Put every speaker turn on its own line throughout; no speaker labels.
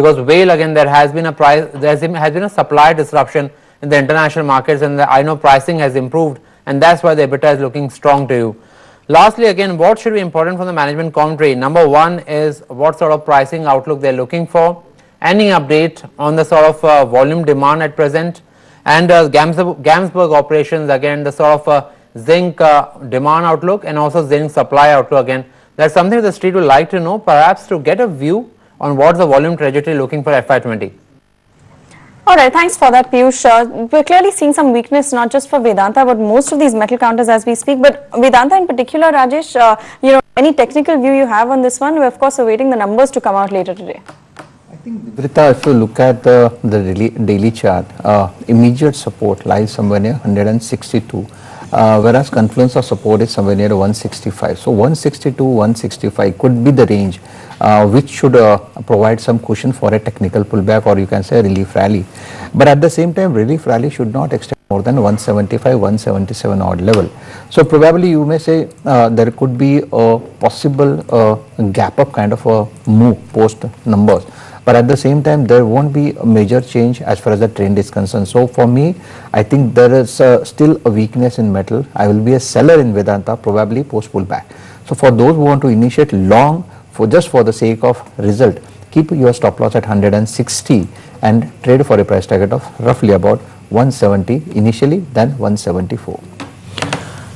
because whale, again, there has been a supply disruption in the international markets, and I know pricing has improved, and that's why the EBITDA is looking strong to you. Lastly, again, what should be important from the management commentary? Number one is what sort of pricing outlook they're looking for, any update on the sort of volume demand at present, and Gamsberg operations, again, the sort of zinc demand outlook and also zinc supply outlook. Again, that's something the street would like to know, perhaps to get a view on what's the volume trajectory looking for FY20.
All right, thanks for that, Piyush. We're clearly seeing some weakness, not just for Vedanta, but most of these metal counters as we speak. But Vedanta in particular, Rajesh, any technical view you have on this one? We're of course awaiting the numbers to come out later today.
I think, Brita, if you look at the daily chart, immediate support lies somewhere near 162, whereas confluence of support is somewhere near 165. So 162, 165 could be the range which should provide some cushion for a technical pullback, or you can say a relief rally. But at the same time, relief rally should not extend more than 175, 177 odd level. So probably you may say there could be a possible gap up kind of a move post numbers. But at the same time, there won't be a major change as far as the trend is concerned. So for me, I think there is still a weakness in metal. I will be a seller in Vedanta, probably post pullback. So for those who want to initiate long, just for the sake of result, keep your stop loss at 160 and trade for a price target of roughly about 170 initially, then 174.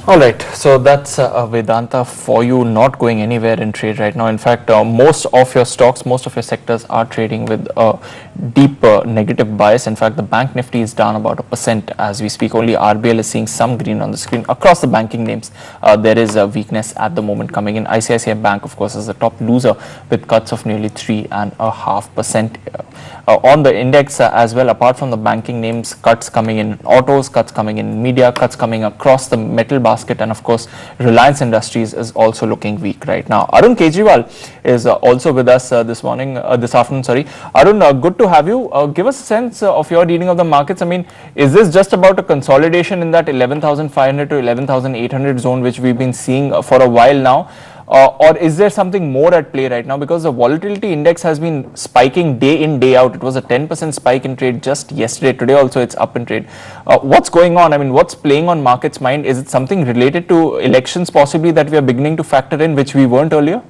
Alright, so that's Vedanta for you, not going anywhere in trade right now. In fact, most of your stocks, most of your sectors are trading with a deep negative bias. In fact, the Bank Nifty is down about 1% as we speak. Only RBL is seeing some green on the screen. Across the banking names, there is a weakness at the moment coming in. ICICI Bank, of course, is the top loser with cuts of nearly 3.5%. On the index as well, apart from the banking names, cuts coming in autos, cuts coming in media, cuts coming across the metal basket, and of course Reliance Industries is also looking weak right now. Arun Kejriwal is also with us this afternoon. Arun, good to have you. Give us a sense of your reading of the markets. I mean, is this just about a consolidation in that 11,500 to 11,800 zone which we've been seeing for a while now? Or is there something more at play right now? Because the volatility index has been spiking day in, day out. It was a 10% spike in trade just yesterday. Today also it's up in trade. What's going on? I mean, what's playing on markets' mind? Is it something related to elections possibly that we are beginning to factor in, which we weren't earlier?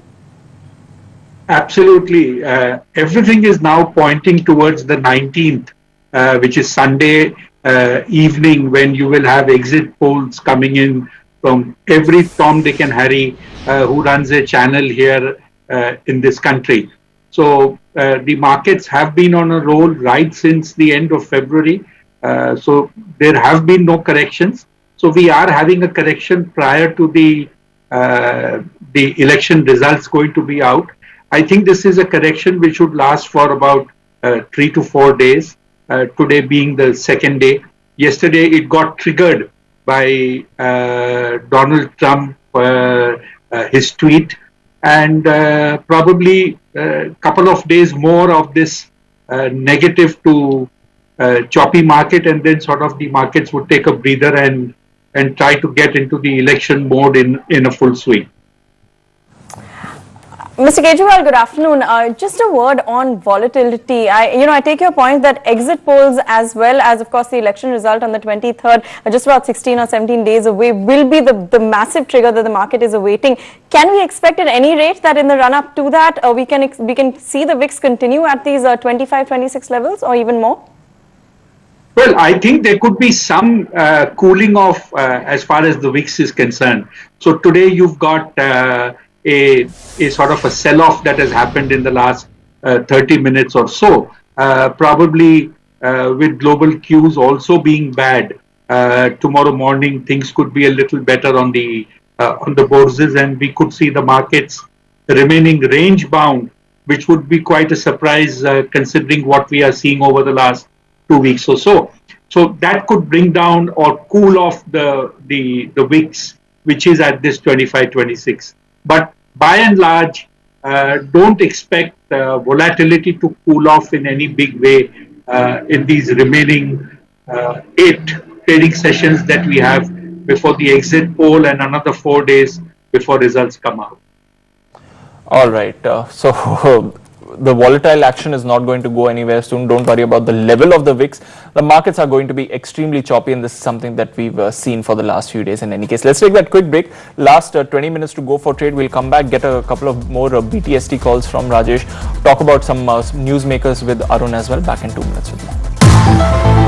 Absolutely. Everything is now pointing towards the 19th, which is Sunday evening, when you will have exit polls coming in from every Tom, Dick and Harry who runs a channel here in this country. So the markets have been on a roll right since the end of February. So there have been no corrections. So we are having a correction prior to the election results going to be out. I think this is a correction which should last for about 3 to 4 days, today being the second day. Yesterday it got triggered by Donald Trump, his tweet, and probably a couple of days more of this negative to choppy market, and then sort of the markets would take a breather and try to get into the election mode in a full swing.
Mr. Kejriwal, good afternoon. Just a word on volatility. I take your point that exit polls, as well as, of course, the election result on the 23rd, just about 16 or 17 days away, will be the massive trigger that the market is awaiting. Can we expect at any rate that in the run-up to that, we can see the VIX continue at these 25, 26 levels, or even more?
Well, I think there could be some cooling off as far as the VIX is concerned. So today you've got a sort of a sell-off that has happened in the last 30 minutes or so, probably with global cues also being bad. Tomorrow morning things could be a little better on the bourses, and we could see the markets remaining range bound, which would be quite a surprise considering what we are seeing over the last 2 weeks or so. So that could bring down or cool off the VIX, which is at this 25, 26. But by and large, don't expect volatility to cool off in any big way in these remaining 8 trading sessions that we have before the exit poll, and another 4 days before results come out.
All right. So the volatile action is not going to go anywhere soon. Don't worry about the level of the VIX. The markets are going to be extremely choppy, and this is something that we've seen for the last few days in any case. Let's take that quick break. Last 20 minutes to go for trade. We'll come back, get a couple of more BTST calls from Rajesh, talk about some newsmakers with Arun as well. Back in 2 minutes with you.